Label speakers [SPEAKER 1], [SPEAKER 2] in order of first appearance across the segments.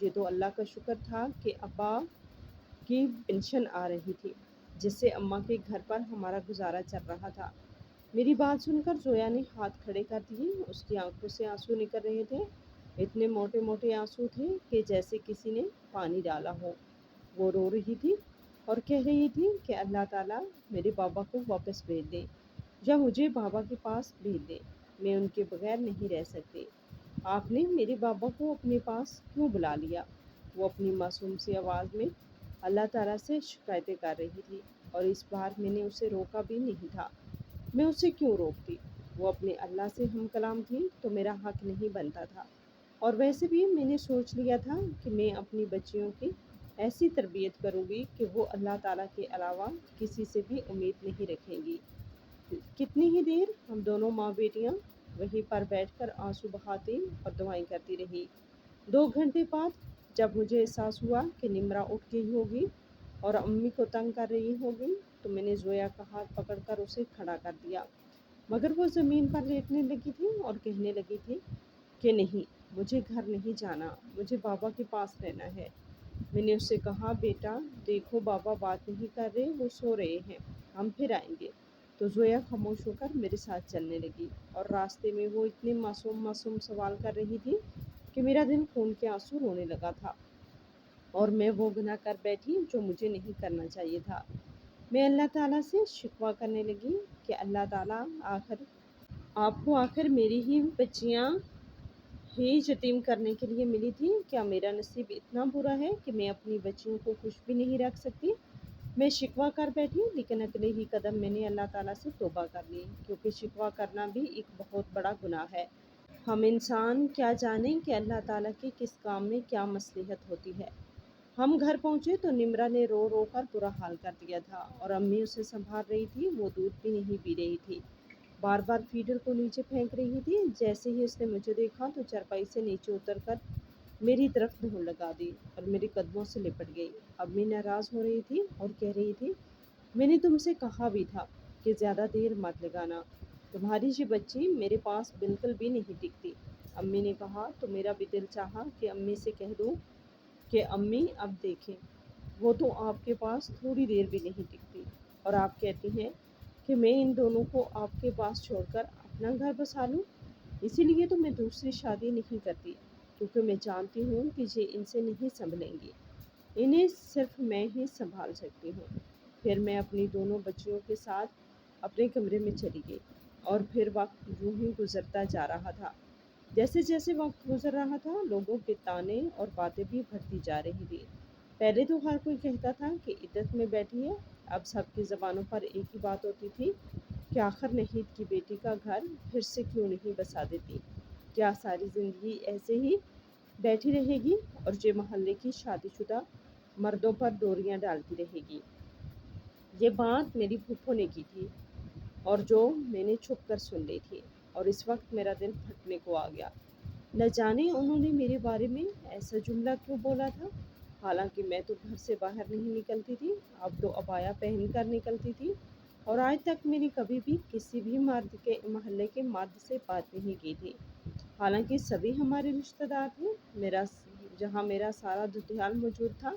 [SPEAKER 1] یہ تو اللہ کا شکر تھا کہ ابا کی پینشن آ رہی تھی، جس سے اماں کے گھر پر ہمارا گزارا چل رہا تھا۔ میری بات سن کر زویا نے ہاتھ کھڑے کر دیے۔ اس کی آنکھوں سے آنسو نکل رہے تھے، اتنے موٹے موٹے آنسو تھے کہ جیسے کسی نے پانی ڈالا ہو۔ وہ رو رہی تھی اور کہہ رہی تھی کہ اللہ تعالیٰ میرے بابا کو واپس بھیج دے یا مجھے بابا کے پاس بھیج دے، میں ان کے بغیر نہیں رہ سکتی۔ آپ نے میرے بابا کو اپنے پاس کیوں بلا لیا؟ وہ اپنی معصوم سی آواز میں اللہ تعالیٰ سے شکایتیں کر رہی تھی، اور اس بار میں نے اسے روکا بھی نہیں تھا۔ میں اسے کیوں روکتی؟ وہ اپنے اللہ سے ہم کلام تھی تو میرا حق نہیں بنتا تھا۔ اور ویسے بھی میں نے سوچ لیا تھا کہ میں اپنی بچیوں کی ایسی تربیت کروں گی کہ وہ اللہ تعالیٰ کے علاوہ کسی سے بھی امید نہیں رکھیں گی۔ کتنی ہی دیر ہم دونوں ماں بیٹیاں وہیں پر بیٹھ کر آنسو بہاتی اور دعائیں کرتی رہی۔ 2 گھنٹے بعد جب مجھے احساس ہوا کہ نمرا اٹھ گئی ہوگی اور امی کو تنگ کر رہی ہوگی، تو میں نے زویا کا ہاتھ پکڑ کر اسے کھڑا کر دیا، مگر وہ زمین پر لیٹنے لگی تھی اور کہنے لگی تھی کہ نہیں، مجھے گھر نہیں جانا، مجھے بابا کے پاس رہنا ہے۔ میں نے اس سے کہا، بیٹا دیکھو بابا بات نہیں کر رہے، وہ سو رہے ہیں، ہم پھر آئیں گے۔ تو زویا خاموش ہو کر میرے ساتھ چلنے لگی، اور راستے میں وہ اتنے معصوم معصوم سوال کر رہی تھی کہ میرا دل خون کے آنسو رونے لگا تھا، اور میں وہ گناہ کر بیٹھی جو مجھے نہیں کرنا چاہیے تھا۔ میں اللہ تعالیٰ سے شکوہ کرنے لگی کہ اللہ تعالیٰ آپ کو آخر میری ہی بچیاں ہی یتیم کرنے کے لیے ملی تھی؟ کیا میرا نصیب اتنا برا ہے کہ میں اپنی بچیوں کو خوش بھی نہیں رکھ سکتی؟ میں شکوہ کر بیٹھی، لیکن اگلے ہی قدم میں نے اللہ تعالیٰ سے توبہ کر لی، کیونکہ شکوہ کرنا بھی ایک بہت بڑا گناہ ہے۔ ہم انسان کیا جانیں کہ اللہ تعالیٰ کے کس کام میں کیا مصلحت ہوتی ہے۔ ہم گھر پہنچے تو نمرا نے رو رو کر برا حال کر دیا تھا، اور امی اسے سنبھال رہی تھی۔ وہ دودھ بھی نہیں پی رہی تھی، بار بار فیڈر کو نیچے پھینک رہی تھی۔ جیسے ہی اس نے مجھے دیکھا تو چارپائی سے نیچے اتر کر میری طرف دھوڑ لگا دی اور میرے قدموں سے لپٹ گئی۔ امی ناراض ہو رہی تھی اور کہہ رہی تھی، میں نے تم سے کہا بھی تھا کہ زیادہ دیر مت لگانا، تمہاری یہ بچی میرے پاس بالکل بھی نہیں ٹکتی۔ امی نے کہا تو میرا بھی دل چاہا کہ امی سے کہہ دوں کہ امی اب دیکھیں، وہ تو آپ کے پاس تھوڑی دیر بھی نہیں ٹکتی، اور آپ کہتی ہیں کہ میں ان دونوں کو آپ کے پاس چھوڑ کر اپنا گھر بسا لوں۔ اسی لیے تو میں دوسری شادی نہیں کرتی، کیونکہ میں جانتی ہوں کہ یہ ان سے نہیں سنبھلیں گی، انہیں صرف میں ہی سنبھال سکتی ہوں۔ پھر میں اپنی دونوں بچیوں کے ساتھ اپنے کمرے میں چلی گئی، اور پھر وقت یوں ہی گزرتا جا رہا تھا۔ جیسے جیسے وقت گزر رہا تھا، لوگوں کے تانے اور باتیں بھی بڑھتی جا رہی تھی۔ پہلے تو ہر کوئی کہتا تھا کہ عدت میں بیٹھی ہے، اب سب کی زبانوں پر ایک ہی بات ہوتی تھی کہ آخر نہید کی بیٹی کا گھر پھر سے کیوں نہیں بسا دیتی؟ کیا ساری زندگی ایسے ہی بیٹھی رہے گی اور یہ محلے کی شادی شدہ مردوں پر ڈوریاں ڈالتی رہے گی؟ یہ بات میری پھپھو نے کی تھی، اور جو میں نے چھپ کر سن لی تھی، اور اس وقت میرا دل پھٹنے کو آ گیا۔ نہ جانے انہوں نے میرے بارے میں ایسا جملہ کیوں بولا تھا، حالانکہ میں تو گھر سے باہر نہیں نکلتی تھی، اب تو عبایا پہن کر نکلتی تھی، اور آج تک میں نے کبھی بھی کسی بھی مرد کے محلے کے مرد سے بات نہیں کی تھی، حالانکہ سبھی ہمارے رشتہ دار تھے۔ جہاں میرا سارا دھیان موجود تھا،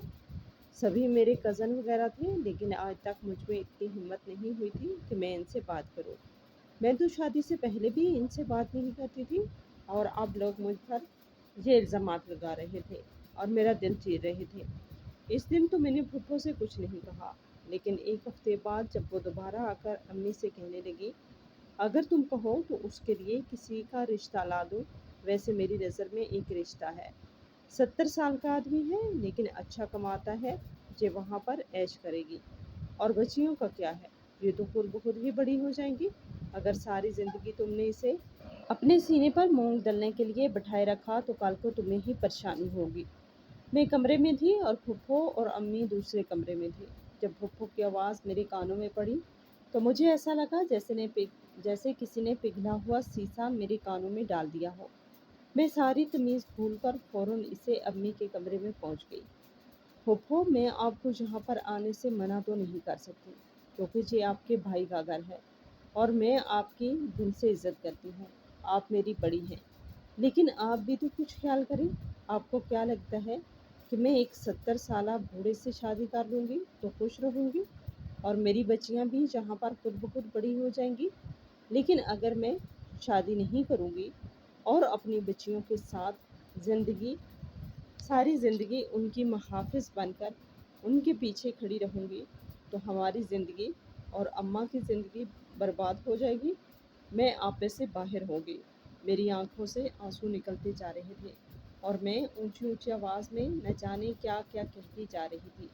[SPEAKER 1] سبھی میرے کزن وغیرہ تھے، لیکن آج تک مجھ میں اتنی ہمت نہیں ہوئی تھی کہ میں ان سے بات کروں۔ میں تو شادی سے پہلے بھی ان سے بات نہیں کرتی تھی، اور اب لوگ مجھ پر یہ الزامات لگا رہے تھے اور میرا دل چیر رہے تھے۔ اس دن تو میں نے پھپھو سے کچھ نہیں کہا، لیکن 1 ہفتے بعد جب وہ دوبارہ آ کر امی سے کہنے لگی، اگر تم کہو تو اس کے لیے کسی کا رشتہ لا دو، ویسے میری نظر میں ایک رشتہ ہے، 70 سال کا آدمی ہے لیکن اچھا کماتا ہے، یہ وہاں پر عیش کرے گی، اور بچیوں کا کیا ہے، یہ تو خود بخود ہی بڑی ہو جائیں گی۔ اگر ساری زندگی تم نے اسے اپنے سینے پر مونگ ڈلنے کے لیے بٹھائے رکھا تو کل کو تمہیں ہی پریشانی ہوگی۔ میں کمرے میں تھی اور پھپھو اور امی دوسرے کمرے میں تھی۔ جب پھپھو کی آواز میرے کانوں میں پڑی تو مجھے ایسا لگا جیسے کسی نے پگھلا ہوا سیسا میرے کانوں میں ڈال دیا ہو۔ میں ساری تمیز بھول کر فوراً اسے امی کے کمرے میں پہنچ گئی۔ پھپھو، میں آپ کو یہاں پر آنے سے منع تو نہیں کر سکتی، کیونکہ یہ آپ کے بھائی کا گھر ہے، اور میں آپ کی دل سے عزت کرتی ہوں، آپ میری بڑی ہیں، لیکن آپ بھی تو کچھ خیال کریں۔ آپ کو کیا لگتا ہے کہ میں ایک 70 سالہ بوڑھے سے شادی کر لوں گی تو خوش رہوں گی اور میری بچیاں بھی جہاں پر خود بخود بڑی ہو جائیں گی، لیکن اگر میں شادی نہیں کروں گی اور اپنی بچیوں کے ساتھ ساری زندگی ان کی محافظ بن کر ان کے پیچھے کھڑی رہوں گی تو ہماری زندگی اور اماں کی زندگی برباد ہو جائے گی، میں آپے سے باہر ہو گئی۔ میری آنکھوں سے آنسو نکلتے جا رہے تھے اور میں اونچی اونچی آواز میں نہ جانے کیا کیا کہتی جا رہی تھی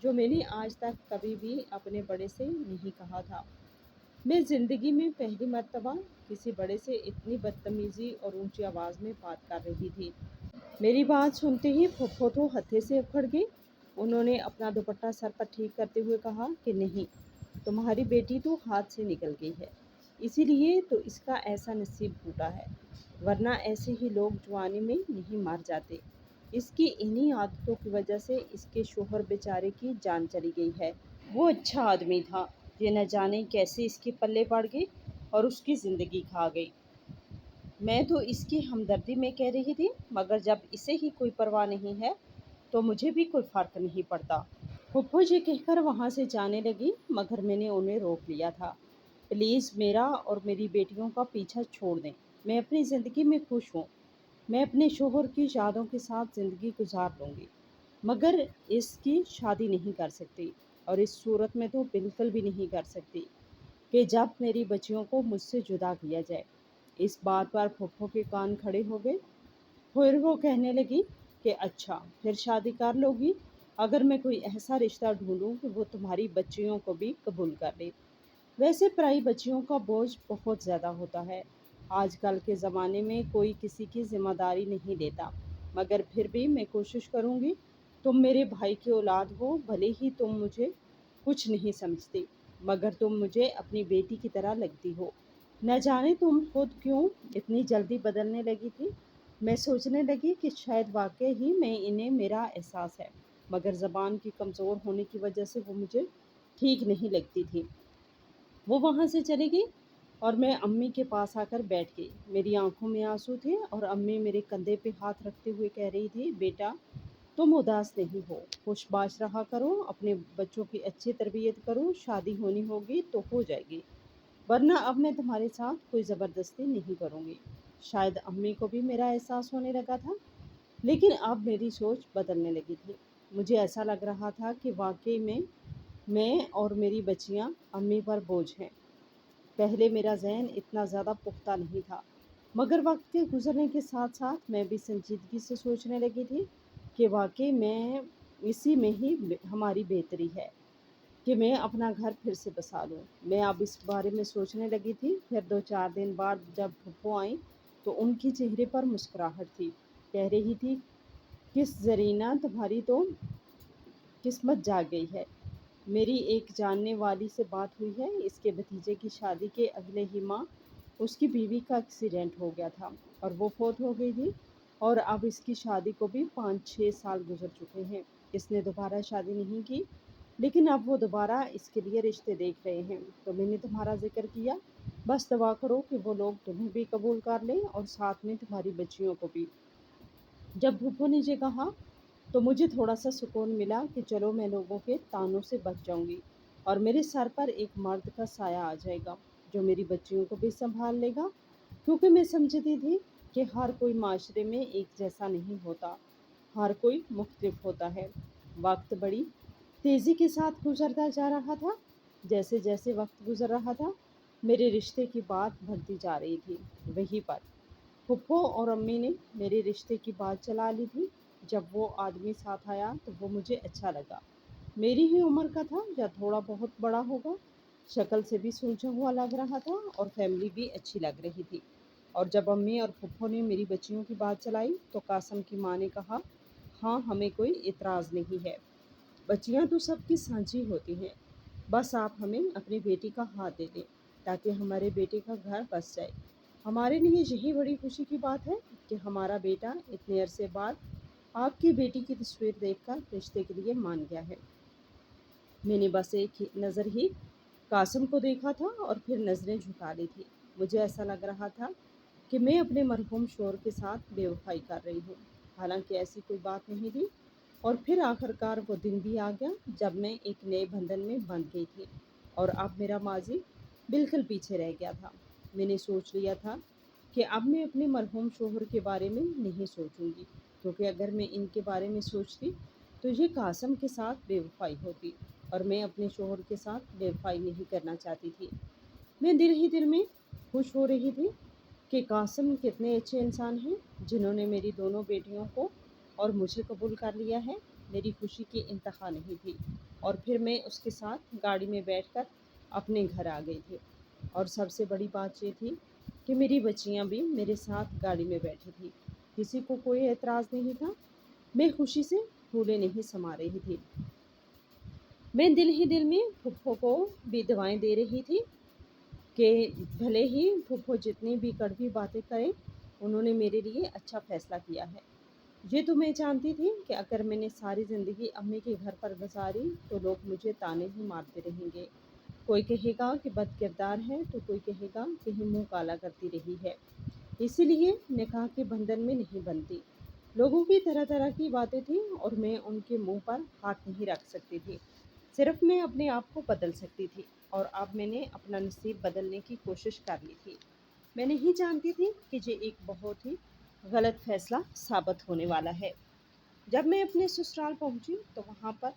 [SPEAKER 1] جو میں نے آج تک کبھی بھی اپنے بڑے سے نہیں کہا تھا۔ میں زندگی میں پہلی مرتبہ کسی بڑے سے اتنی بدتمیزی اور اونچی آواز میں بات کر رہی تھی۔ میری بات سنتے ہی پھپھو تو ہتھے سے اکھڑ گئی۔ انہوں نے اپنا دوپٹہ سر پر ٹھیک کرتے ہوئے کہا کہ نہیں، تمہاری بیٹی تو ہاتھ سے نکل گئی ہے، اسی لیے تو اس کا ایسا نصیب ٹوٹا ہے، ورنہ ایسے ہی لوگ جوانی میں نہیں مر جاتے۔ اس کی انہی عادتوں کی وجہ سے اس کے شوہر بیچارے کی جان چلی گئی ہے۔ وہ اچھا آدمی تھا، یہ نہ جانے کیسے اس کے پلے پڑ گئی اور اس کی زندگی کھا گئی۔ میں تو اس کی ہمدردی میں کہہ رہی تھی، مگر جب اسے ہی کوئی پرواہ نہیں ہے تو مجھے بھی کوئی فرق نہیں پڑتا۔ پھپھو جی کہہ کر وہاں سے جانے لگی، مگر میں نے انہیں روک لیا تھا۔ پلیز میرا اور میری بیٹیوں کا پیچھا چھوڑ دیں، میں اپنی زندگی میں خوش ہوں، میں اپنے شوہر کی یادوں کے ساتھ زندگی گزار لوں گی، مگر اس کی شادی نہیں کر سکتی، اور اس صورت میں تو بالکل بھی نہیں کر سکتی کہ جب میری بچیوں کو مجھ سے جدا کیا جائے۔ اس بات پر پھپھو کے کان کھڑے ہو گئے۔ پھر وہ کہنے لگی کہ اچھا پھر شادی کر لو گی اگر میں کوئی ایسا رشتہ ڈھونڈوں کہ وہ تمہاری بچیوں کو بھی قبول کر لے۔ ویسے پرائی بچیوں کا بوجھ بہت زیادہ ہوتا ہے، آج کل کے زمانے میں کوئی کسی کی ذمہ داری نہیں لیتا، مگر پھر بھی میں کوشش کروں گی۔ تم میرے بھائی کی اولاد ہو، بھلے ہی تم مجھے کچھ نہیں سمجھتی، مگر تم مجھے اپنی بیٹی کی طرح لگتی ہو۔ نہ جانے تم خود کیوں اتنی جلدی بدلنے لگی تھی۔ میں سوچنے لگی کہ شاید واقعی ہی میں انہیں میرا احساس ہے، مگر زبان کی کمزور ہونے کی وجہ سے وہ مجھے ٹھیک نہیں لگتی تھی۔ وہ وہاں سے چلی گئی اور میں امی کے پاس آ کر بیٹھ گئی۔ میری آنکھوں میں آنسو تھے اور امی میرے کندھے پہ ہاتھ رکھتے ہوئے کہہ رہی تھی، بیٹا تم اداس نہیں ہو، خوش باش رہا کرو، اپنے بچوں کی اچھی تربیت کرو، شادی ہونی ہوگی تو ہو جائے گی، ورنہ اب میں تمہارے ساتھ کوئی زبردستی نہیں کروں گی۔ شاید امی کو بھی میرا احساس ہونے لگا تھا، لیکن اب میری سوچ بدلنے لگی تھی۔ مجھے ایسا لگ رہا تھا کہ واقعی میں اور میری بچیاں امی پر بوجھ ہیں۔ پہلے میرا ذہن اتنا زیادہ پختہ نہیں تھا، مگر وقت کے گزرنے کے ساتھ ساتھ میں بھی سنجیدگی سے سوچنے لگی تھی کہ واقعی میں اسی میں ہی ہماری بہتری ہے کہ میں اپنا گھر پھر سے بسا لوں۔ میں اب اس بارے میں سوچنے لگی تھی۔ پھر 2-4 دن بعد جب پھپھو آئیں تو ان کی چہرے پر مسکراہٹ تھی۔ کہہ رہی تھی، کس زرینہ تمہاری تو قسمت جاگ گئی ہے۔ میری ایک جاننے والی سے بات ہوئی ہے، اس کے بھتیجے کی شادی کے اگلے ہی ماہ اس کی بیوی کا ایکسیڈنٹ ہو گیا تھا اور وہ فوت ہو گئی تھی، اور اب اس کی شادی کو بھی 5-6 سال گزر چکے ہیں۔ اس نے دوبارہ شادی نہیں کی، لیکن اب وہ دوبارہ اس کے لیے رشتے دیکھ رہے ہیں، تو میں نے تمہارا ذکر کیا، بس دعا کرو کہ وہ لوگ تمہیں بھی قبول کر لیں اور ساتھ میں تمہاری بچیوں کو بھی۔ جب پھپھو نے یہ کہا تو مجھے تھوڑا سا سکون ملا کہ چلو میں لوگوں کے طعنوں سے بچ جاؤں گی اور میرے سر پر ایک مرد کا سایہ آ جائے گا جو میری بچیوں کو بھی سنبھال لے گا، کیونکہ میں سمجھتی تھی کہ ہر کوئی معاشرے میں ایک جیسا نہیں ہوتا، ہر کوئی مختلف ہوتا ہے۔ وقت بڑی تیزی کے ساتھ گزرتا جا رہا تھا۔ جیسے جیسے وقت گزر رہا تھا میرے رشتے کی بات بڑھتی جا رہی تھی۔ وہیں پر پھپھو اور امی نے میرے رشتے کی بات چلا لی تھی۔ جب وہ آدمی ساتھ آیا تو وہ مجھے اچھا لگا، میری ہی عمر کا تھا یا تھوڑا بہت بڑا ہوگا، شکل سے بھی سلجھا ہوا لگ رہا تھا اور فیملی بھی اچھی لگ رہی تھی۔ اور جب امی اور پھپھو نے میری بچیوں کی بات چلائی تو قاسم کی ماں نے کہا، ہاں ہمیں کوئی اعتراض نہیں ہے، بچیاں تو سب کی سانجھی ہوتی ہیں، بس آپ ہمیں اپنی بیٹی کا ہاتھ دے دیں تاکہ ہمارے بیٹے کا گھر بس جائے۔ ہمارے لیے یہی بڑی خوشی کی بات ہے کہ ہمارا بیٹا اتنے عرصے بعد آپ کی بیٹی کی تصویر دیکھ کر رشتے کے لیے مان گیا ہے۔ میں نے بس ایک نظر ہی قاسم کو دیکھا تھا اور پھر نظریں جھکا لی تھی۔ مجھے ایسا لگ رہا تھا کہ میں اپنے مرحوم شوہر کے ساتھ بے وفائی کر رہی ہوں، حالانکہ ایسی کوئی بات نہیں تھی۔ اور پھر آخرکار وہ دن بھی آ گیا جب میں ایک نئے بندھن میں بندھ گئی تھی اور اب میرا ماضی بالکل پیچھے رہ گیا تھا۔ میں نے سوچ لیا تھا کہ اب میں اپنے مرحوم شوہر کے بارے میں نہیں سوچوں گی، کیونکہ اگر میں ان کے بارے میں سوچتی تو یہ قاسم کے ساتھ بے وفائی ہوتی، اور میں اپنے شوہر کے ساتھ بے وفائی نہیں کرنا چاہتی تھی۔ میں دل ہی دل میں خوش ہو رہی تھی کہ قاسم کتنے اچھے انسان ہیں جنہوں نے میری دونوں بیٹیوں کو اور مجھے قبول کر لیا ہے۔ میری خوشی کی انتہا نہیں تھی، اور پھر میں اس کے ساتھ گاڑی میں بیٹھ کر اپنے گھر آ گئی تھی، اور سب سے بڑی بات یہ تھی کہ میری بچیاں بھی میرے ساتھ گاڑی میں بیٹھی تھی۔ کسی کو کوئی اعتراض نہیں تھا۔ میں خوشی سے پھولے نہیں سما رہی تھی۔ میں دل ہی دل میں پھپھو کو بھی دعائیں دے رہی تھی کہ بھلے ہی پھپھو جتنی بھی کڑوی باتیں کریں، انہوں نے میرے لیے اچھا فیصلہ کیا ہے۔ یہ تو میں جانتی تھی کہ اگر میں نے ساری زندگی امی کے گھر پر گزاری تو لوگ مجھے تانے ہی مارتے رہیں گے۔ کوئی کہے گا کہ بد کردار ہے، تو کوئی کہے گا کہیں منہ کالا کرتی رہی ہے، اسی لیے نکاح کے بندھن میں نہیں بنتی۔ لوگوں کی طرح طرح کی باتیں تھیں اور میں ان کے منہ پر ہاتھ نہیں رکھ سکتی تھی۔ صرف میں اپنے آپ کو بدل سکتی تھی، اور اب میں نے اپنا نصیب بدلنے کی کوشش کر لی تھی۔ میں نہیں جانتی تھی کہ یہ ایک بہت ہی غلط فیصلہ ثابت ہونے والا ہے۔ جب میں اپنے سسرال پہنچی تو وہاں پر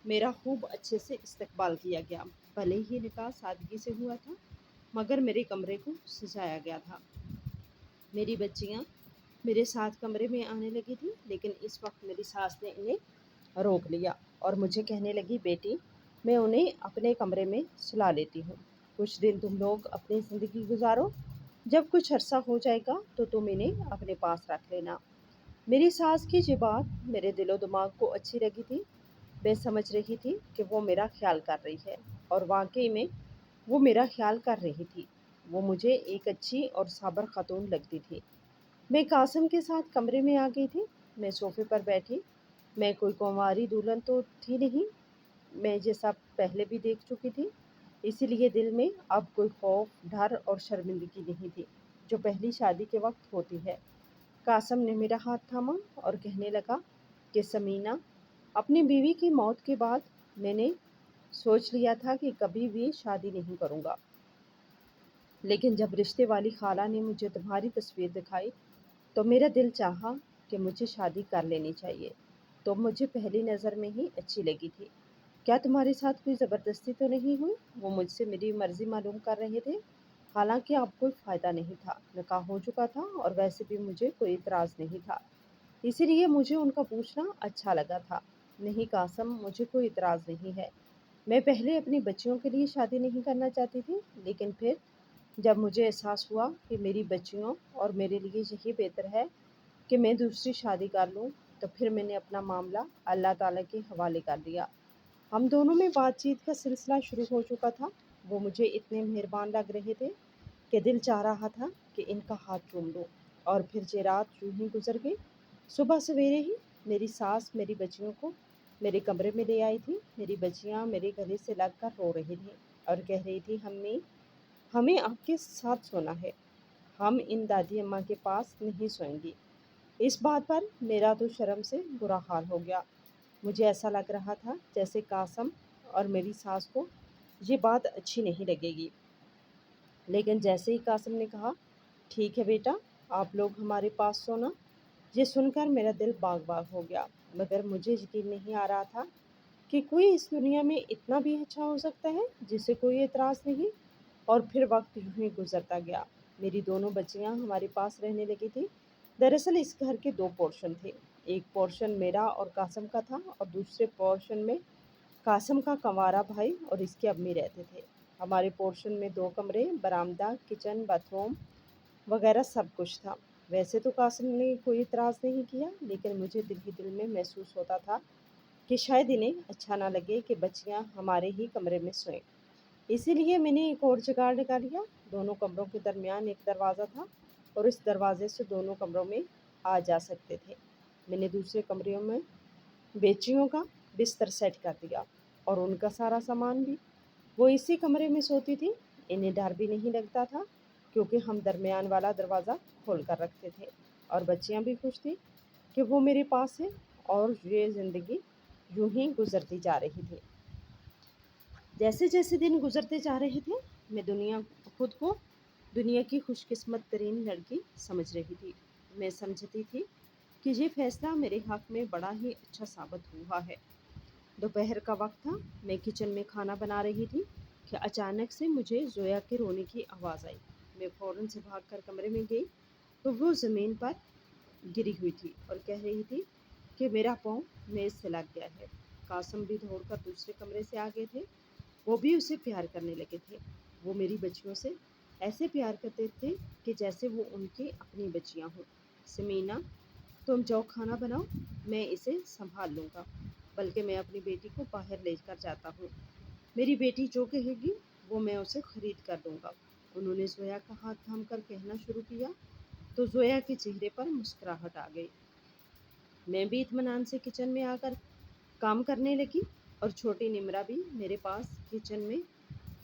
[SPEAKER 1] میرا خوب اچھے سے استقبال کیا گیا۔ بھلے ہی نکاح سادگی سے ہوا تھا، مگر میرے کمرے کو سجایا گیا تھا۔ میری بچیاں میرے ساتھ کمرے میں آنے لگی تھی، لیکن اس وقت میری ساس نے انہیں روک لیا اور مجھے کہنے لگی، بیٹی میں انہیں اپنے کمرے میں سلا لیتی ہوں، کچھ دن تم لوگ اپنی زندگی گزارو، جب کچھ عرصہ ہو جائے گا تو تم انہیں اپنے پاس رکھ لینا۔ میری ساس کی یہ بات میرے دل و دماغ کو اچھی لگی تھی۔ میں سمجھ رہی تھی کہ وہ میرا خیال کر رہی ہے، اور واقعی میں وہ میرا خیال کر رہی تھی۔ وہ مجھے ایک اچھی اور صابر خاتون لگتی تھی۔ میں قاسم کے ساتھ کمرے میں آ گئی تھی۔ میں صوفے پر بیٹھی۔ میں کوئی کنواری دلہن تو تھی نہیں، میں یہ سب پہلے بھی دیکھ چکی تھی، اسی لیے دل میں اب کوئی خوف، ڈر اور شرمندگی نہیں تھی جو پہلی شادی کے وقت ہوتی ہے۔ قاسم نے میرا ہاتھ تھاما اور کہنے لگا کہ سمینہ، اپنی بیوی کی موت کے بعد میں نے سوچ لیا تھا کہ کبھی بھی شادی نہیں کروں گا، لیکن جب رشتے والی خالہ نے مجھے تمہاری تصویر دکھائی تو میرا دل چاہا کہ مجھے شادی کر لینی چاہیے۔ تم مجھے پہلی نظر میں ہی اچھی لگی تھی۔ کیا تمہارے ساتھ کوئی زبردستی تو نہیں ہوئی؟ وہ مجھ سے میری مرضی معلوم کر رہے تھے، حالانکہ اب کوئی فائدہ نہیں تھا، نکاح ہو چکا تھا اور ویسے بھی مجھے کوئی اعتراض نہیں تھا، اسی لیے مجھے ان کا پوچھنا اچھا لگا تھا۔ نہیں قاسم، مجھے کوئی اعتراض نہیں ہے۔ میں پہلے اپنی بچیوں کے لیے شادی نہیں کرنا چاہتی تھی، لیکن پھر جب مجھے احساس ہوا کہ میری بچیوں اور میرے لیے یہی بہتر ہے کہ میں دوسری شادی کر لوں، تو پھر میں نے اپنا معاملہ اللہ تعالیٰ کے حوالے کر دیا۔ ہم دونوں میں بات چیت کا سلسلہ شروع ہو چکا تھا۔ وہ مجھے اتنے مہربان لگ رہے تھے کہ دل چاہ رہا تھا کہ ان کا ہاتھ چوم لوں، اور پھر یہ رات یوں ہی گزر گئی۔ صبح سویرے ہی میری ساس میری بچیوں کو میرے کمرے میں لے آئی تھی۔ میری بچیاں میرے گلے سے لگ کر رو رہی تھیں اور کہہ رہی تھی، امی ہمیں آپ کے ساتھ سونا ہے، ہم ان دادی اماں کے پاس نہیں سوئیں گی۔ اس بات پر میرا تو شرم سے برا حال ہو گیا۔ مجھے ایسا لگ رہا تھا جیسے قاسم اور میری ساس کو یہ بات اچھی نہیں لگے گی، لیکن جیسے ہی قاسم نے کہا، ٹھیک ہے بیٹا، آپ لوگ ہمارے پاس سونا، یہ سن کر میرا دل باغ باغ ہو گیا، مگر مجھے یقین نہیں آ رہا تھا کہ کوئی اس دنیا میں اتنا بھی اچھا ہو سکتا ہے جسے کوئی اعتراض نہیں۔ اور پھر وقت یوں ہی گزرتا گیا۔ میری دونوں بچیاں ہمارے پاس رہنے لگی تھیں۔ دراصل اس گھر کے دو پورشن تھے، ایک پورشن میرا اور قاسم کا تھا، اور دوسرے پورشن میں قاسم کا کنوارا بھائی اور اس کی امی رہتے تھے۔ ہمارے پورشن میں 2 کمرے، برآمدہ، کچن، باتھ روم وغیرہ سب کچھ تھا۔ ویسے تو قاسم نے کوئی اعتراض نہیں کیا، لیکن مجھے دل ہی دل میں محسوس ہوتا تھا کہ شاید انہیں اچھا نہ لگے کہ بچیاں ہمارے ہی کمرے میں سوئیں، اسی لیے میں نے ایک اور جگاڑ لگا لیا۔ دونوں کمروں کے درمیان ایک دروازہ تھا، اور اس دروازے سے دونوں کمروں میں آ جا سکتے تھے۔ میں نے دوسرے کمروں میں بیچیوں کا بستر سیٹ کر دیا اور ان کا سارا سامان بھی۔ وہ اسی کمرے میں سوتی تھی۔ انہیں ڈر بھی نہیں لگتا تھا، کیونکہ ہم درمیان والا دروازہ کھول کر رکھتے تھے، اور بچیاں بھی خوش تھیں کہ وہ میرے پاس ہیں اور یہ زندگی یوں ہی گزرتی جا رہی تھی۔ جیسے جیسے دن گزرتے جا رہے تھے میں خود کو دنیا کی خوش قسمت ترین لڑکی سمجھ رہی تھی۔ میں سمجھتی تھی کہ یہ فیصلہ میرے حق میں بڑا ہی اچھا ثابت ہوا ہے۔ دوپہر کا وقت تھا، میں کچن میں کھانا بنا رہی تھی کہ اچانک سے مجھے زویا کے رونے کی آواز آئی۔ میں فوراً سے بھاگ کر کمرے میں گئی تو وہ زمین پر گری ہوئی تھی اور کہہ رہی تھی کہ میرا پاؤں میز سے لگ گیا ہے۔ قاسم بھی دوڑ کر دوسرے کمرے سے آ گئے تھے، وہ بھی اسے پیار کرنے لگے تھے۔ وہ میری بچیوں سے ایسے پیار کرتے تھے کہ جیسے وہ ان کی اپنی بچیاں ہوں۔ سمینا، تم جاؤ کھانا بناؤ، میں اسے سنبھال لوں گا، بلکہ میں اپنی بیٹی کو باہر لے کر جاتا ہوں۔ میری بیٹی جو کہے گی وہ میں اسے خرید کر دوں گا۔ انہوں نے زویا کا ہاتھ تھام کر کہنا شروع کیا تو زویا کے چہرے پر مسکراہٹ آ گئی۔ میں بھی اطمینان سے کچن میں آ کر کام کرنے لگی اور چھوٹی نمرا بھی میرے پاس کچن میں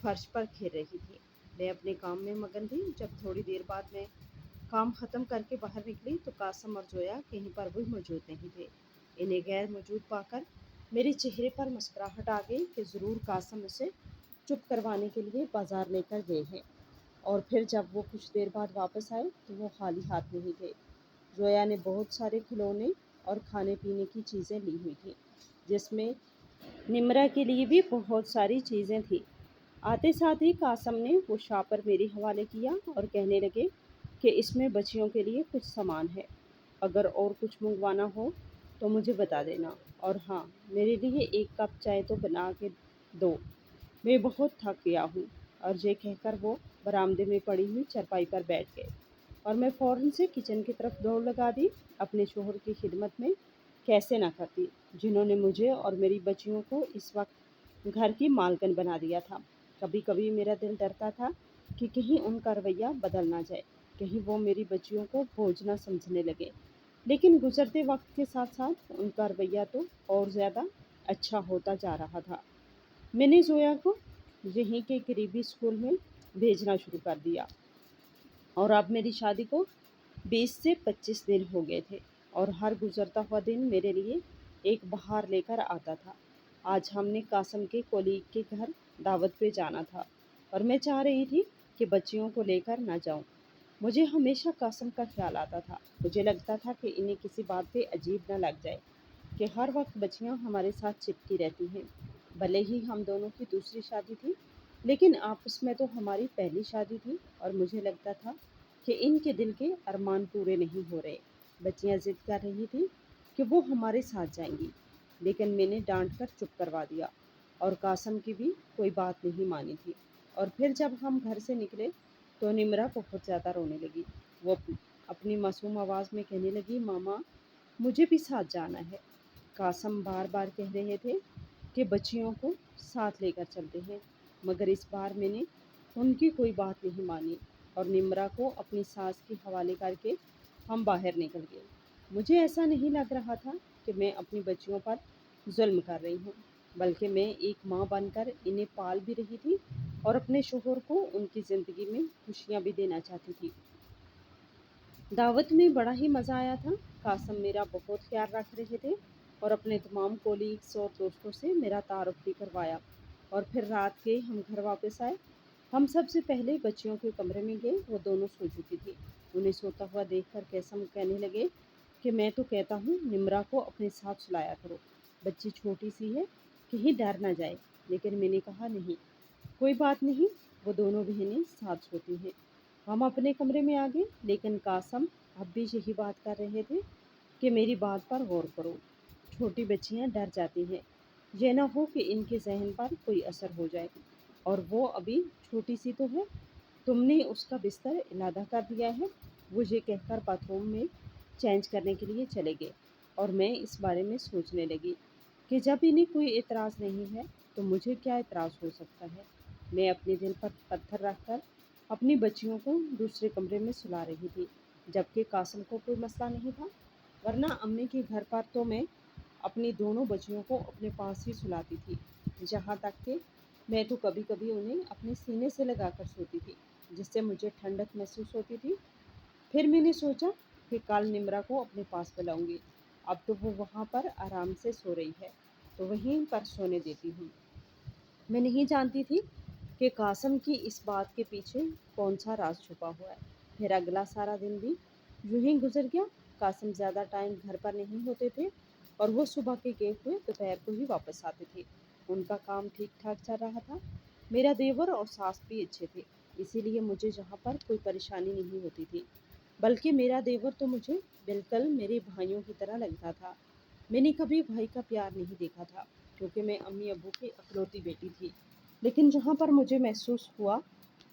[SPEAKER 1] فرش پر کھیل رہی تھی۔ میں اپنے کام میں مگن تھی۔ جب تھوڑی دیر بعد میں کام ختم کر کے باہر نکلی تو قاسم اور زویا کہیں پر بھی موجود نہیں تھے۔ انہیں غیر موجود پا کر میرے چہرے پر مسکراہٹ آ گئی کہ ضرور قاسم اسے چپ کروانے کے لیے بازار لے کر گئے ہیں۔ اور پھر جب وہ کچھ دیر بعد واپس آئے تو وہ خالی ہاتھ نہیں تھے۔ زویا نے بہت سارے کھلونے اور کھانے پینے کی چیزیں لی ہوئی تھیں، جس میں نمرا کے لیے بھی بہت ساری چیزیں تھیں۔ آتے ساتھ ہی قاسم نے وہ شاپر میرے حوالے کیا اور کہنے لگے کہ اس میں بچیوں کے لیے کچھ سامان ہے، اگر اور کچھ منگوانا ہو تو مجھے بتا دینا، اور ہاں، میرے لیے ایک کپ چائے تو بنا کے دو، میں بہت تھک گیا ہوں۔ اور یہ کہہ کر وہ برآمدے میں پڑی ہوئی چارپائی پر بیٹھ گئے اور میں فوراً سے کچن کی طرف دوڑ لگا دی۔ اپنے شوہر کی خدمت میں کیسے نہ کرتی، جنہوں نے مجھے اور میری بچیوں کو اس وقت گھر کی مالکن بنا دیا تھا۔ کبھی کبھی میرا دل ڈرتا تھا کہ کہیں ان کا رویہ بدل نہ جائے، کہیں وہ میری بچیوں کو بوجھ نہ سمجھنے لگے، لیکن گزرتے وقت کے ساتھ ساتھ ان کا رویہ تو اور زیادہ اچھا ہوتا جا رہا تھا۔ میں نے زویا کو یہیں کے قریبی اسکول میں بھیجنا شروع کر دیا اور اب میری شادی کو 20 سے 25 دن ہو گئے تھے اور ہر گزرتا ہوا دن میرے لیے ایک بہار لے کر آتا تھا۔ آج ہم نے قاسم کے کولیگ کے گھر دعوت پہ جانا تھا اور میں چاہ رہی تھی کہ بچیوں کو لے کر نہ جاؤں۔ مجھے ہمیشہ قاسم کا خیال آتا تھا۔ مجھے لگتا تھا کہ انہیں کسی بات پہ عجیب نہ لگ جائے کہ ہر وقت بچیاں ہمارے ساتھ چپکی رہتی ہیں۔ بھلے ہی ہم دونوں کی دوسری شادی تھی، لیکن آپس میں تو ہماری پہلی شادی تھی اور مجھے لگتا تھا کہ ان کے دل کے ارمان پورے نہیں ہو رہے۔ بچیاں ضد کر رہی تھیں کہ وہ ہمارے ساتھ جائیں گی، لیکن میں نے ڈانٹ کر چپ کروا دیا اور قاسم کی بھی کوئی بات نہیں مانی تھی۔ اور پھر جب ہم گھر سے نکلے تو نمرا بہت زیادہ رونے لگی۔ وہ اپنی معصوم آواز میں کہنے لگی، ماما، مجھے بھی ساتھ جانا ہے۔ قاسم بار بار کہہ رہے تھے کہ بچیوں کو ساتھ لے کر چلتے ہیں، مگر اس بار میں نے ان کی کوئی بات نہیں مانی اور نمرا کو اپنی ساس کے حوالے کر کے ہم باہر نکل گئے۔ مجھے ایسا نہیں لگ رہا تھا کہ میں اپنی بچیوں پر ظلم کر رہی ہوں، بلکہ میں ایک ماں بن کر انہیں پال بھی رہی تھی اور اپنے شوہر کو ان کی زندگی میں خوشیاں بھی دینا چاہتی تھی۔ دعوت میں بڑا ہی مزہ آیا تھا۔ قاسم میرا بہت خیال رکھ رہے تھے اور اپنے تمام کولیگس اور دوستوں سے میرا تعارف بھی کروایا۔ اور پھر رات کے ہم گھر واپس آئے۔ ہم سب سے پہلے بچیوں کے کمرے میں گئے۔ وہ دونوں سو چکی تھی۔ انہیں سوتا ہوا دیکھ کر قاسم کہنے لگے کہ میں تو کہتا ہوں نمرا کو اپنے ساتھ سلایا کرو، بچی چھوٹی سی ہے، کہیں ڈر نہ جائے۔ لیکن میں نے کہا نہیں، کوئی بات نہیں، وہ دونوں بہنیں ساتھ سوتی ہیں۔ ہم اپنے کمرے میں آ گئے، لیکن قاسم اب بھی یہی بات کر رہے تھے کہ میری بات پر غور کرو، چھوٹی بچیاں ڈر جاتی ہیں، یہ نہ ہو کہ ان کے ذہن پر کوئی اثر ہو جائے، اور وہ ابھی چھوٹی سی تو ہے، تم نے اس کا بستر علادہ کر دیا ہے۔ وہ یہ کہہ کر باتھ روم میں چینج کرنے کے لیے چلے گئے اور میں اس بارے میں سوچنے لگی کہ جب انہیں کوئی اعتراض نہیں ہے تو مجھے کیا اعتراض ہو سکتا ہے۔ میں اپنے دل پر پتھر رکھ کر اپنی بچیوں کو دوسرے کمرے میں سلا رہی تھی، جبکہ قاسم کو کوئی مسئلہ نہیں تھا، ورنہ امی کے گھر پر تو میں اپنی دونوں بچیوں کو اپنے پاس ہی سلاتی تھی، جہاں تک کہ میں تو کبھی کبھی انہیں اپنے سینے سے لگا کر سوتی تھی، جس سے مجھے ٹھنڈک محسوس ہوتی تھی۔ پھر میں نے سوچا کہ کل نمرا کو اپنے پاس بلاؤں گی اب تو وہ وہاں پر آرام سے سو رہی ہے تو وہیں پر سونے دیتی ہوں۔ میں نہیں جانتی تھی کہ قاسم کی اس بات کے پیچھے کون سا راز چھپا ہوا ہے۔ پھر اگلا سارا دن بھی یوں ہی گزر گیا۔ قاسم زیادہ ٹائم گھر پر نہیں ہوتے تھے اور وہ صبح کے گئے ہوئے دوپہر کو ہی واپس آتے تھے۔ ان کا کام ٹھیک ٹھاک چل رہا تھا۔ میرا دیور اور ساس بھی اچھے تھے، اسی لیے مجھے جہاں پر کوئی پریشانی نہیں ہوتی تھی، بلکہ میرا دیور تو مجھے بالکل میرے بھائیوں کی طرح لگتا تھا۔ میں نے کبھی بھائی کا پیار نہیں دیکھا تھا کیونکہ میں امی ابو کی اکلوتی بیٹی تھی، لیکن جہاں پر مجھے محسوس ہوا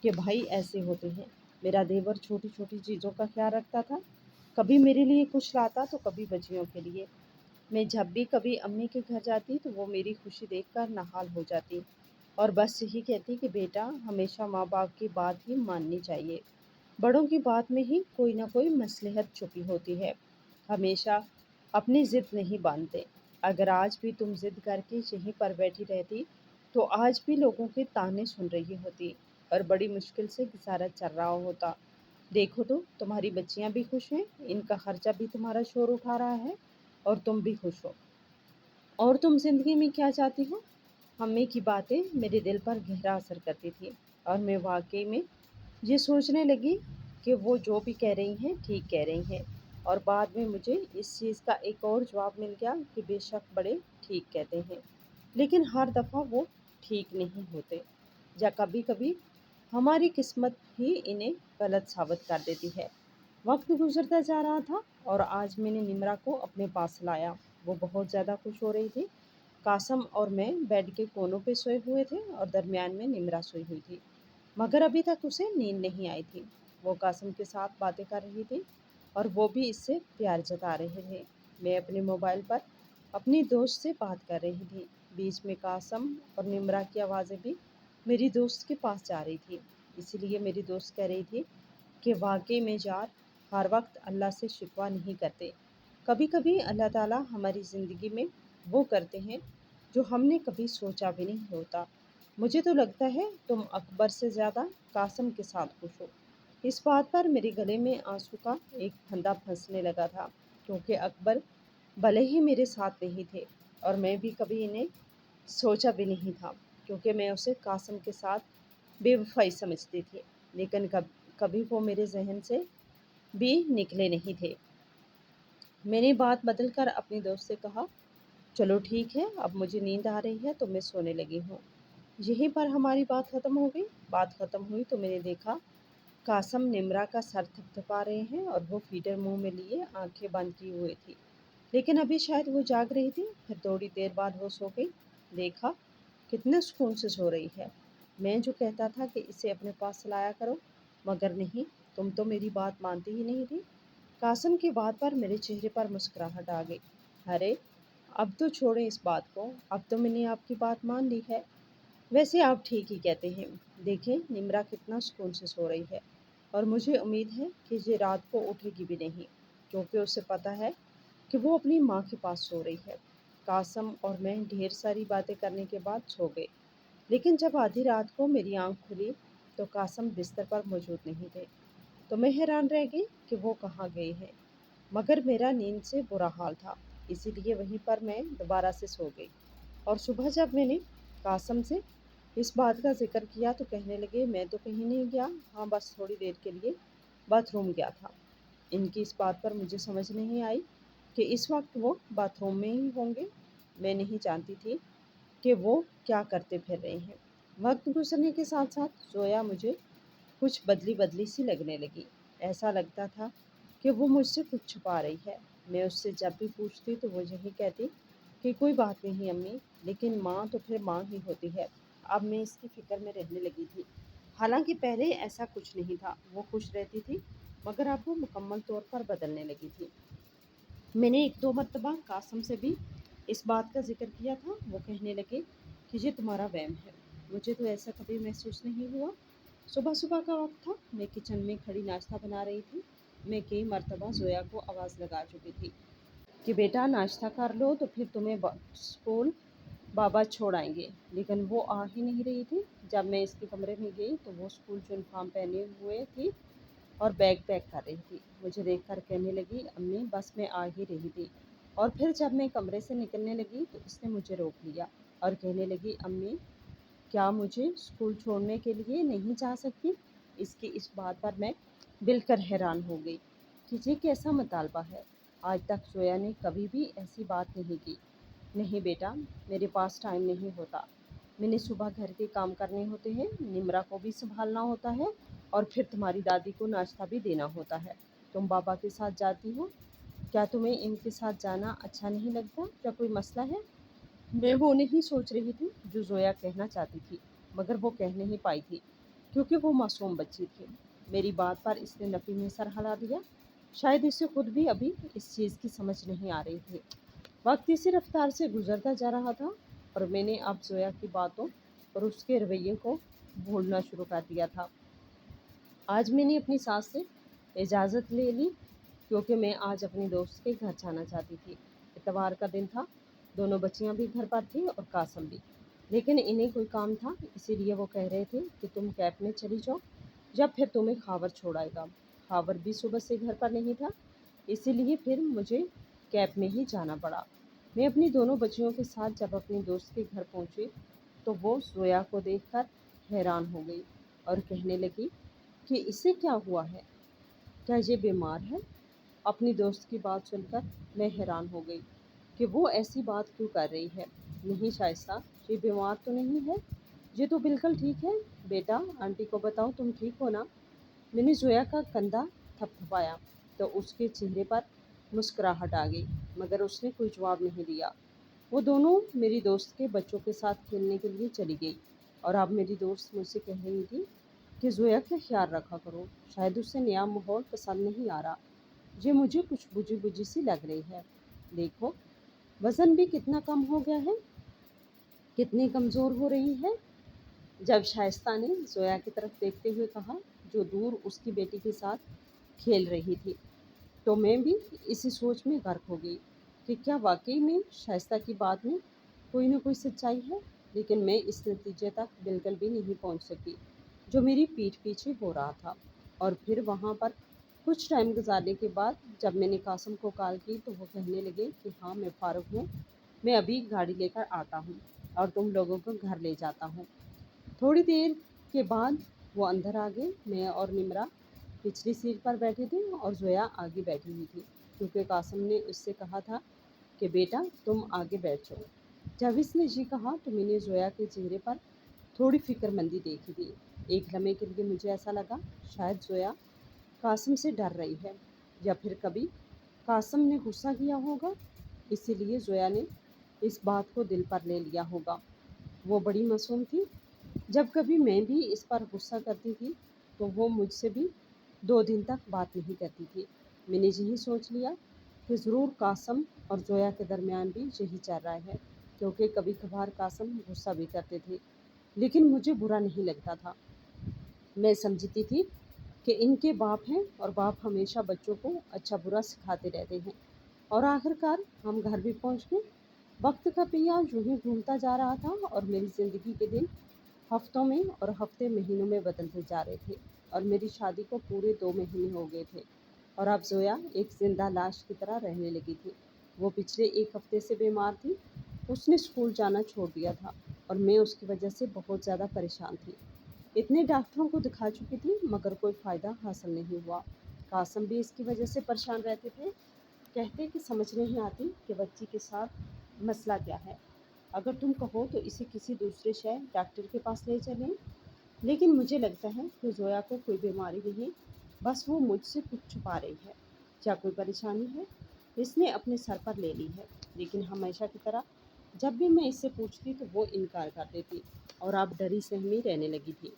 [SPEAKER 1] کہ بھائی ایسے ہوتے ہیں۔ میرا دیور چھوٹی چھوٹی چیزوں کا خیال رکھتا تھا، کبھی میرے لیے کچھ لاتا تو کبھی بچیوں کے لیے۔ میں جب بھی کبھی امی کے گھر جاتی تو وہ میری خوشی دیکھ کر نہال ہو جاتی اور بس یہی کہتی کہ بیٹا ہمیشہ ماں باپ کی بات ہی ماننی چاہیے، بڑوں کی بات میں ہی کوئی نہ کوئی مصلحت چھپی ہوتی ہے، ہمیشہ اپنی ضد نہیں باندھتے۔ اگر آج بھی تم ضد کر کے یہیں پر بیٹھی رہتی تو آج بھی لوگوں کے تانے سن رہی ہوتی اور بڑی مشکل سے گزارا چل رہا ہوتا۔ دیکھو تو تمہاری بچیاں بھی خوش ہیں، ان کا خرچہ بھی تمہارا شور اٹھا رہا ہے اور تم بھی خوش ہو۔ اور تم زندگی میں کیا چاہتی ہو؟ امی کی باتیں میرے دل پر گہرا اثر کرتی تھی اور میں واقعی میں یہ سوچنے لگی کہ وہ جو بھی کہہ رہی ہیں ٹھیک کہہ رہی ہیں، اور بعد میں مجھے اس چیز کا ایک اور جواب مل گیا کہ بے شک بڑے ٹھیک کہتے ہیں، لیکن ہر دفعہ وہ ٹھیک نہیں ہوتے، یا کبھی کبھی ہماری قسمت ہی انہیں غلط ثابت کر دیتی ہے۔ وقت گزرتا جا رہا تھا اور آج میں نے نمرا کو اپنے پاس لایا۔ وہ بہت زیادہ خوش ہو رہی تھی۔ قاسم اور میں بیڈ کے کونوں پہ سوئے ہوئے تھے اور درمیان میں نمرا سوئی ہوئی تھی، مگر ابھی تک اسے نیند نہیں آئی تھی۔ وہ قاسم کے ساتھ باتیں کر رہی تھی اور وہ بھی اس سے پیار جتا رہے تھے۔ میں اپنے موبائل پر اپنی دوست سے بات کر رہی تھی، بیچ میں قاسم اور نمرا کی آوازیں بھی میری دوست کے پاس جا رہی تھی، اسی لیے میری دوست کہہ رہی تھی کہ واقعی میں یار ہر وقت اللہ سے شکوہ نہیں کرتے، کبھی کبھی اللہ تعالیٰ ہماری زندگی میں وہ کرتے ہیں جو ہم نے کبھی سوچا بھی نہیں ہوتا۔ مجھے تو لگتا ہے تم اکبر سے زیادہ قاسم کے ساتھ خوش ہو۔ اس بات پر میرے گلے میں آنسو کا ایک پھندا پھنسنے لگا تھا، کیونکہ اکبر بھلے ہی میرے ساتھ نہیں تھے اور میں بھی کبھی انہیں سوچا بھی نہیں تھا، کیونکہ میں اسے قاسم کے ساتھ بے وفائی سمجھتی تھی، لیکن کبھی وہ میرے ذہن سے بھی نکلے نہیں تھے۔ میں نے بات بدل کر اپنی دوست سے کہا، چلو ٹھیک ہے، اب مجھے نیند آ رہی ہے تو میں سونے لگی ہوں۔ یہیں پر ہماری بات ختم ہو گئی۔ بات ختم ہوئی تو میں نے دیکھا قاسم نمرا کا سر تھپتھپا رہے ہیں اور وہ فیڈر منہ میں لیے آنکھیں بند کی ہوئی تھی، لیکن ابھی شاید وہ جاگ رہی تھی۔ پھر تھوڑی دیر بعد وہ سو گئی۔ دیکھا کتنے سکون سے سو رہی ہے۔ میں جو کہتا تھا کہ اسے اپنے پاس لایا کرو، مگر نہیں، تم تو میری بات مانتی ہی نہیں تھی۔ قاسم کی بات پر میرے چہرے پر مسکراہٹ آ گئی۔ ارے اب تو چھوڑیں اس بات کو، اب تو میں نے آپ کی بات مان لی ہے۔ ویسے آپ ٹھیک ہی کہتے ہیں، دیکھیں نمرا کتنا سکون سے سو رہی ہے اور مجھے امید ہے کہ یہ رات کو اٹھے گی بھی نہیں، کیونکہ اسے پتہ ہے کہ وہ اپنی ماں کے پاس سو رہی ہے۔ قاسم اور میں ڈھیر ساری باتیں کرنے کے بعد سو گئے، لیکن جب آدھی رات کو میری آنکھ کھلی تو قاسم بستر پر موجود نہیں تھے، تو میں حیران رہ گئی کہ وہ کہاں گئے ہیں، مگر میرا نیند سے برا حال تھا، اسی لیے وہیں پر میں دوبارہ سے سو گئی۔ اور صبح جب میں نے قاسم سے اس بات کا ذکر کیا تو کہنے لگے، میں تو کہیں نہیں گیا، ہاں بس تھوڑی دیر کے لیے باتھ روم گیا تھا۔ ان کی اس بات پر مجھے سمجھ نہیں آئی کہ اس وقت وہ باتھ روم میں ہی ہوں گے۔ میں نہیں جانتی تھی کہ وہ کیا کرتے پھر رہے ہیں۔ وقت گزرنے کے ساتھ ساتھ زویا مجھے کچھ بدلی بدلی سی لگنے لگی۔ ایسا لگتا تھا کہ وہ مجھ سے کچھ چھپا رہی ہے۔ میں اس سے جب بھی پوچھتی تو وہ یہی کہتی کہ کوئی بات نہیں امی، لیکن ماں تو پھر ماں ہی ہوتی ہے۔ اب میں اس کی فکر میں رہنے لگی تھی، حالانکہ پہلے ایسا کچھ نہیں تھا، وہ خوش رہتی تھی، مگر اب وہ مکمل طور پر بدلنے لگی تھی۔ میں نے ایک دو مرتبہ قاسم سے بھی اس بات کا ذکر کیا تھا، وہ کہنے لگے کہ یہ تمہارا وہم ہے، مجھے تو ایسا کبھی محسوس نہیں ہوا۔ صبح صبح کا وقت تھا، میں کچن میں کھڑی ناشتہ بنا رہی تھی۔ میں کئی مرتبہ زویا کو آواز لگا چکی تھی کہ بیٹا ناشتہ کر لو تو پھر تمہیں اسکول بابا چھوڑ آئیں گے، لیکن وہ آ ہی نہیں رہی تھی۔ جب میں اس کے کمرے میں گئی تو وہ اسکول یونیفارم پہنے ہوئے تھی اور بیگ پیک کر رہی تھی۔ مجھے دیکھ کر کہنے لگی، امی بس میں آ ہی رہی تھی اور پھر جب میں کمرے سے نکلنے لگی تو اس نے مجھے روک لیا اور کہنے لگی، امی کیا مجھے اسکول چھوڑنے کے لیے نہیں جا سکتی؟ اس کی اس بات پر میں بل کر حیران ہو گئی کہ یہ کیسا مطالبہ ہے۔ آج تک زویا نے کبھی بھی ایسی بات نہیں کی۔ نہیں بیٹا، میرے پاس ٹائم نہیں ہوتا، میں نے صبح گھر کے کام کرنے ہوتے ہیں، نمرا کو بھی سنبھالنا ہوتا ہے اور پھر تمہاری دادی کو ناشتہ بھی دینا ہوتا ہے۔ تم بابا کے ساتھ جاتی ہو، کیا تمہیں ان کے ساتھ جانا اچھا نہیں لگتا؟ کیا کوئی مسئلہ ہے؟ میں وہ نہیں سوچ رہی تھی جو زویا کہنا چاہتی تھی، مگر وہ کہہ نہیں پائی تھی کیونکہ وہ معصوم بچی تھی۔ میری بات پر اس نے نفی میں سر ہلا دیا۔ شاید اسے خود بھی ابھی اس چیز کی سمجھ نہیں آ رہی تھی۔ وقت اسی رفتار سے گزرتا جا رہا تھا اور میں نے اب زویا کی باتوں اور اس کے رویے کو بھولنا شروع کر دیا تھا۔ آج میں نے اپنی ساس سے اجازت لے لی کیونکہ میں آج اپنی دوست کے گھر جانا چاہتی تھی۔ اتوار کا دن تھا، دونوں بچیاں بھی گھر پر تھیں اور قاسم بھی، لیکن انہیں کوئی کام تھا، اسی لیے وہ کہہ رہے تھے کہ تم کیمپ میں چلی جاؤ، جب پھر تمہیں خاور چھوڑائے گا۔ خاور بھی صبح سے گھر پر نہیں تھا، اسی لیے پھر مجھے کیمپ میں ہی جانا پڑا۔ میں اپنی دونوں بچیوں کے ساتھ جب اپنی دوست کے گھر پہنچی تو وہ زویا کو دیکھ کر حیران ہو گئی اور کہنے لگی کہ اسے کیا ہوا ہے؟ کیا یہ بیمار ہے؟ اپنی دوست کی بات سن کر میں حیران ہو گئی کہ وہ ایسی بات کیوں کر رہی ہے۔ نہیں شائستہ، یہ بیمار تو نہیں ہے، یہ تو بالکل ٹھیک ہے۔ بیٹا، آنٹی کو بتاؤ تم ٹھیک ہو نا؟ میں نے زویا کا کندھا تھپ تھپایا تو اس کے چہرے پر مسکراہٹ آ گئی، مگر اس نے کوئی جواب نہیں دیا۔ وہ دونوں میری دوست کے بچوں کے ساتھ کھیلنے کے لیے چلی گئی اور اب میری دوست مجھ سے کہہ رہی تھی کہ زویا کا خیال رکھا کرو، شاید اسے نیا ماحول پسند نہیں آ رہا، یہ مجھے کچھ بجھی بجھی سی لگ رہی ہے۔ دیکھو وزن بھی کتنا کم ہو گیا ہے، کتنی کمزور ہو رہی ہے۔ جب شائستہ نے زویا کی طرف دیکھتے ہوئے کہا جو دور اس کی بیٹی کے ساتھ کھیل رہی تھی، تو میں بھی اسی سوچ میں غرق ہو گئی کہ کیا واقعی میں شائستہ کی بات میں کوئی نہ کوئی سچائی ہے، لیکن میں اس نتیجے تک بالکل بھی نہیں پہنچ سکی جو میری پیٹھ پیچھے ہو رہا تھا۔ اور پھر وہاں پر کچھ ٹائم گزارنے کے بعد جب میں نے قاسم کو کال کی تو وہ کہنے لگے کہ ہاں میں فارغ ہوں، میں ابھی گاڑی لے کر آتا ہوں اور تم لوگوں کو گھر لے جاتا ہوں۔ تھوڑی دیر کے بعد وہ اندر آ گئے۔ میں اور نمرا پچھلی سیٹ پر بیٹھے تھے اور زویا آگے بیٹھی ہوئی تھی کیونکہ قاسم نے اس سے کہا تھا کہ بیٹا تم آگے بیٹھ جاؤ۔ جب اس نے یہ کہا تو میں نے زویا کے چہرے پر تھوڑی فکر مندی دیکھی تھی۔ ایک لمحے کے لیے مجھے ایسا لگا شاید زویا قاسم سے ڈر رہی ہے یا پھر کبھی قاسم نے غصہ کیا ہوگا، اسی لیے زویا نے اس بات کو دل پر لے لیا ہوگا۔ وہ بڑی معصوم تھی، جب کبھی میں بھی اس پر غصہ کرتی تھی تو وہ مجھ سے بھی 2 دن تک بات نہیں کرتی تھی۔ میں نے یہی سوچ لیا کہ ضرور قاسم اور زویا کے درمیان بھی یہی چل رہا ہے، کیونکہ کبھی کبھار قاسم غصہ بھی کرتے تھے لیکن مجھے برا نہیں لگتا تھا۔ میں سمجھتی تھی کہ ان کے باپ ہیں اور باپ ہمیشہ بچوں کو اچھا برا سکھاتے رہتے ہیں۔ اور آخر کار ہم گھر بھی پہنچ گئے۔ وقت کا پہیہ یوں ہی گھومتا جا رہا تھا اور میری زندگی کے دن ہفتوں میں اور ہفتے مہینوں میں بدلتے جا رہے تھے اور میری شادی کو پورے 2 مہینے ہو گئے تھے اور اب زویا ایک زندہ لاش کی طرح رہنے لگی تھی۔ وہ پچھلے 1 ہفتے سے بیمار تھی، اس نے اسکول جانا چھوڑ دیا تھا اور میں اس کی وجہ سے بہت زیادہ پریشان تھی۔ اتنے ڈاکٹروں کو دکھا چکی تھی مگر کوئی فائدہ حاصل نہیں ہوا۔ قاسم بھی اس کی وجہ سے پریشان رہتے تھے، کہتے کہ سمجھ نہیں آتی کہ بچی کے ساتھ مسئلہ کیا ہے، اگر تم کہو تو اسے کسی دوسرے شہر ڈاکٹر کے پاس لے چلیں، لیکن مجھے لگتا ہے کہ زویا کو کوئی بیماری نہیں، بس وہ مجھ سے کچھ چھپا رہی ہے۔ کیا کوئی پریشانی ہے اس نے اپنے سر پر لے لی ہے، لیکن ہمیشہ کی طرح جب بھی میں اس سے پوچھتی تو وہ انکار کر دیتی اور اب ڈری سہمی رہنے لگی تھی۔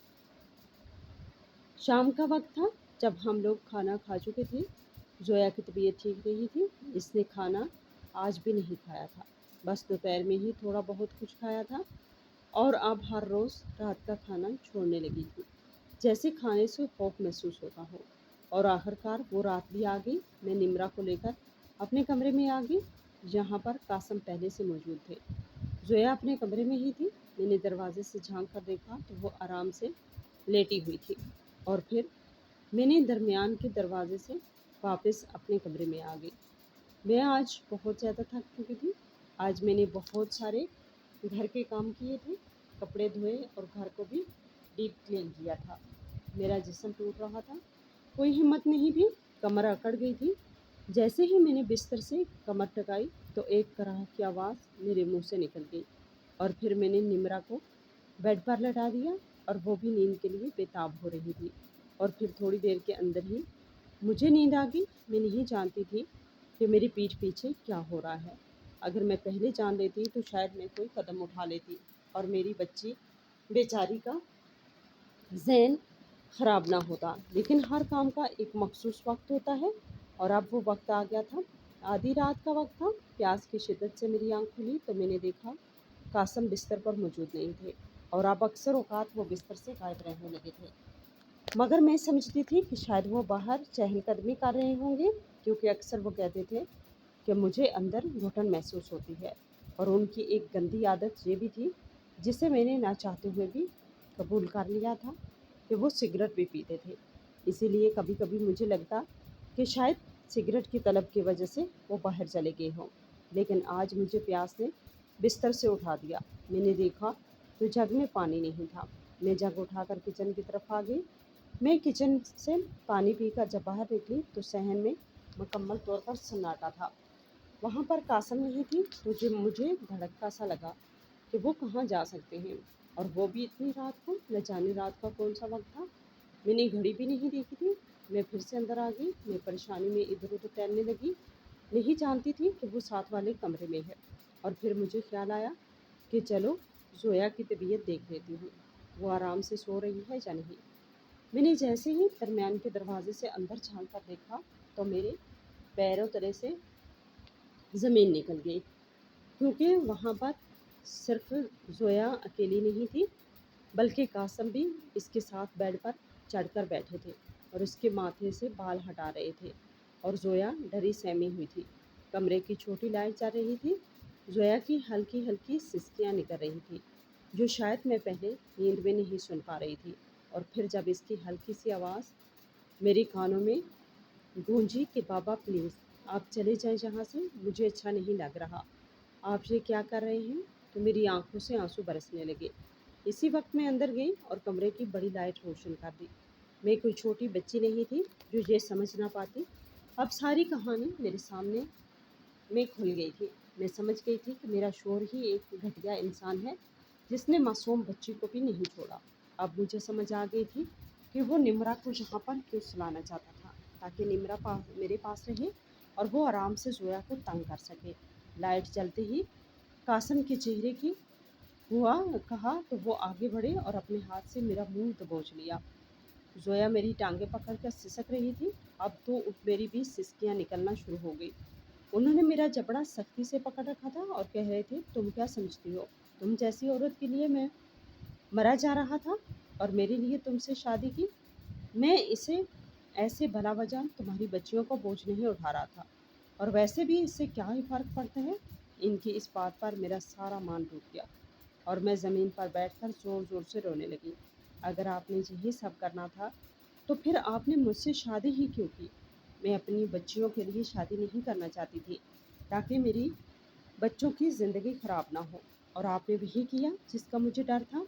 [SPEAKER 1] شام کا وقت تھا جب ہم لوگ کھانا کھا چکے تھے۔ زویا کی طبیعت ٹھیک نہیں تھی، اس نے کھانا آج بھی نہیں کھایا تھا، بس دوپہر میں ہی تھوڑا بہت کچھ کھایا تھا اور اب ہر روز رات کا کھانا چھوڑنے لگی تھی، جیسے کھانے سے خوف محسوس ہوتا ہو۔ اور آخر کار وہ رات بھی آ گئی۔ میں نمرا کو لے کر اپنے کمرے میں آ گئی جہاں پر قاسم پہلے سے موجود تھے۔ زویا اپنے کمرے میں ہی تھی۔ میں نے دروازے سے جھانک کر دیکھا تو وہ آرام سے لیٹی ہوئی تھی اور پھر میں نے درمیان کے دروازے سے واپس اپنے کمرے میں آ گئی۔ میں آج بہت زیادہ تھک چکی تھی۔ آج میں نے بہت سارے گھر کے کام کیے تھے، کپڑے دھوئے اور گھر کو بھی ڈیپ کلین کیا تھا۔ میرا جسم ٹوٹ رہا تھا، کوئی ہمت نہیں تھی، کمر اکڑ گئی تھی۔ جیسے ہی میں نے بستر سے کمر ٹکائی تو ایک کراہ کی آواز میرے منہ سے نکل گئی، اور پھر میں نے نمرا کو بیڈ پر لٹا دیا، اور وہ بھی نیند کے لیے بےتاب ہو رہی تھی۔ اور پھر تھوڑی دیر کے اندر ہی مجھے نیند آ گئی۔ میں نہیں جانتی تھی کہ میری پیٹھ پیچھے کیا ہو رہا ہے۔ اگر میں پہلے جان لیتی تو شاید میں کوئی قدم اٹھا لیتی اور میری بچی بیچاری کا ذہن خراب نہ ہوتا۔ لیکن ہر کام کا ایک مخصوص وقت ہوتا ہے، اور اب وہ وقت آ گیا تھا۔ آدھی رات کا وقت تھا۔ پیاس کی شدت سے میری آنکھ کھلی تو میں نے دیکھا قاسم بستر پر موجود نہیں تھے، اور اب اکثر اوقات وہ بستر سے غائب رہنے لگے تھے۔ مگر میں سمجھتی تھی کہ شاید وہ باہر چہل قدمی کر رہے ہوں گے، کیونکہ اکثر وہ کہتے تھے کہ مجھے اندر گھٹن محسوس ہوتی ہے۔ اور ان کی ایک گندی عادت یہ بھی تھی، جسے میں نے نہ چاہتے ہوئے بھی قبول کر لیا تھا، کہ وہ سگریٹ بھی پیتے تھے۔ اسی لیے کبھی کبھی مجھے لگتا کہ شاید سگریٹ کی طلب کی وجہ سے وہ باہر چلے گئے ہوں۔ لیکن آج مجھے پیاس نے بستر سے اٹھا دیا۔ میں نے دیکھا تو جگ میں پانی نہیں تھا۔ میں جگ اٹھا کر کچن کی طرف آ گئی۔ میں کچن سے پانی پی کر جب باہر نکلی تو صحن میں مکمل طور پر سناٹا تھا۔ وہاں پر قاسم نہیں تھی تو مجھے دھڑکا سا لگا کہ وہ کہاں جا سکتے ہیں، اور وہ بھی اتنی رات کو۔ نہ جانے رات کا کون سا وقت تھا۔ میں نے گھڑی بھی نہیں دیکھی تھی۔ میں پھر سے اندر آ گئی۔ میں پریشانی میں ادھر ادھر ٹہلنے لگی، نہیں جانتی تھی کہ وہ ساتھ والے کمرے میں ہے۔ اور پھر مجھے خیال آیا کہ چلو زویا کی طبیعت دیکھ لیتی ہوں، وہ آرام سے سو رہی ہے یا نہیں۔ میں نے جیسے ہی درمیان کے دروازے سے اندر جھانک کر دیکھا تو میرے پیروں تلے سے زمین نکل گئی، کیونکہ وہاں پر صرف زویا اکیلی نہیں تھی، بلکہ قاسم بھی اس کے ساتھ بیڈ پر چڑھ کر بیٹھے تھے اور اس کے ماتھے سے بال ہٹا رہے تھے، اور زویا ڈری سہمی ہوئی تھی۔ کمرے کی چھوٹی لائٹ جل رہی تھی۔ زویا کی ہلکی ہلکی سسکیاں نکل رہی تھی، جو شاید میں پہلے نیند میں نہیں سن پا رہی تھی۔ اور پھر جب اس کی ہلکی سی آواز میرے کانوں میں گونجی کہ بابا پلیز آپ چلے جائیں یہاں سے، مجھے اچھا نہیں لگ رہا، آپ یہ کیا کر رہے ہیں، تو میری آنکھوں سے آنسو برسنے لگے۔ اسی وقت میں اندر گئی اور کمرے کی بڑی لائٹ روشن کر دی۔ میں کوئی چھوٹی بچی نہیں تھی جو یہ سمجھ نہ پاتی۔ اب ساری کہانی میرے سامنے میں کھل گئی تھی۔ میں سمجھ گئی تھی کہ میرا شوہر ہی ایک گھٹیا انسان ہے، جس نے معصوم بچی کو بھی نہیں چھوڑا۔ اب مجھے سمجھ آ گئی تھی کہ وہ نمرا کو یہاں پر کیوں سلانا چاہتا تھا، تاکہ نمرا میرے پاس رہے اور وہ آرام سے زویا کو تنگ کر سکے۔ لائٹ جلتے ہی قاسم کے چہرے کی ہوا کہا تو وہ آگے بڑھے اور اپنے ہاتھ سے میرا منہ دبوچ لیا۔ زویا میری ٹانگیں پکڑ کر سسک رہی تھی۔ اب تو میری بھی سسکیاں نکلنا شروع ہو گئی۔ انہوں نے میرا جبڑا سختی سے پکڑ رکھا تھا اور کہہ رہے تھے تم کیا سمجھتی ہو، تم جیسی عورت کے لیے میں مرا جا رہا تھا اور میرے لیے تم سے شادی کی؟ میں اسے ایسے بلا وجہ تمہاری بچیوں کو بوجھ نہیں اٹھا رہا تھا، اور ویسے بھی اس سے کیا ہی فرق پڑتا ہے۔ ان کی اس بات پر میرا سارا مان ٹوٹ گیا اور میں زمین پر بیٹھ کر زور زور سے رونے لگی۔ اگر آپ نے یہی سب کرنا تھا تو پھر آپ نے مجھ سے شادی ہی کیوں کی؟ میں اپنی بچیوں کے لیے شادی نہیں کرنا چاہتی تھی تاکہ میری بچوں کی زندگی خراب نہ ہو، اور آپ نے وہی کیا جس کا مجھے ڈر تھا۔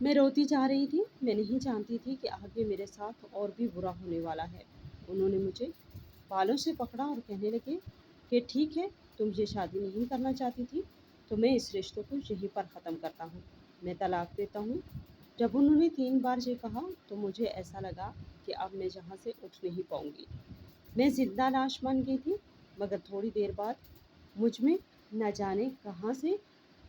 [SPEAKER 1] میں روتی جا رہی تھی۔ میں نہیں جانتی تھی کہ آگے میرے ساتھ اور بھی برا ہونے والا ہے۔ انہوں نے مجھے بالوں سے پکڑا اور کہنے لگے کہ ٹھیک ہے، تم یہ شادی نہیں کرنا چاہتی تھی تو میں اس رشتے کو یہیں پر ختم کرتا ہوں، میں طلاق دیتا ہوں۔ جب انہوں نے 3 بار یہ کہا تو مجھے ایسا لگا کہ اب میں یہاں سے اٹھ نہیں پاؤں گی۔ میں زندہ لاش بن گئی تھی۔ مگر تھوڑی دیر بعد مجھ میں نہ جانے کہاں سے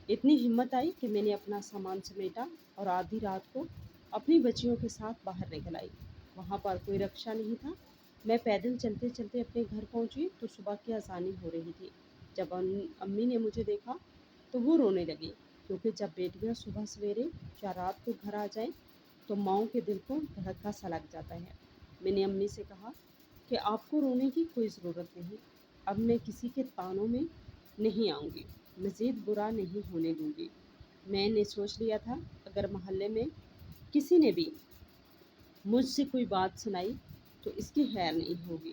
[SPEAKER 1] اتنی ہمت آئی کہ میں نے اپنا سامان سمیٹا اور آدھی رات کو اپنی بچیوں کے ساتھ باہر نکل آئی۔ وہاں پر کوئی رکشا نہیں تھا۔ میں پیدل چلتے چلتے اپنے گھر پہنچی تو صبح کی اذانیں ہو رہی تھی۔ جب امی نے مجھے دیکھا تو وہ رونے لگی، کیونکہ جب بیٹیاں صبح سویرے یا رات کو گھر آ جائیں تو ماؤں کے دل کو دھڑکا سا لگ جاتا ہے۔ میں نے امی سے کہا کہ آپ کو رونے کی کوئی ضرورت نہیں، اب میں کسی کے تانوں میں نہیں آؤں گی، مزید برا نہیں ہونے دوں گی۔ میں نے سوچ لیا تھا اگر محلے میں کسی نے بھی مجھ سے کوئی بات سنائی تو اس کی خیر نہیں ہوگی۔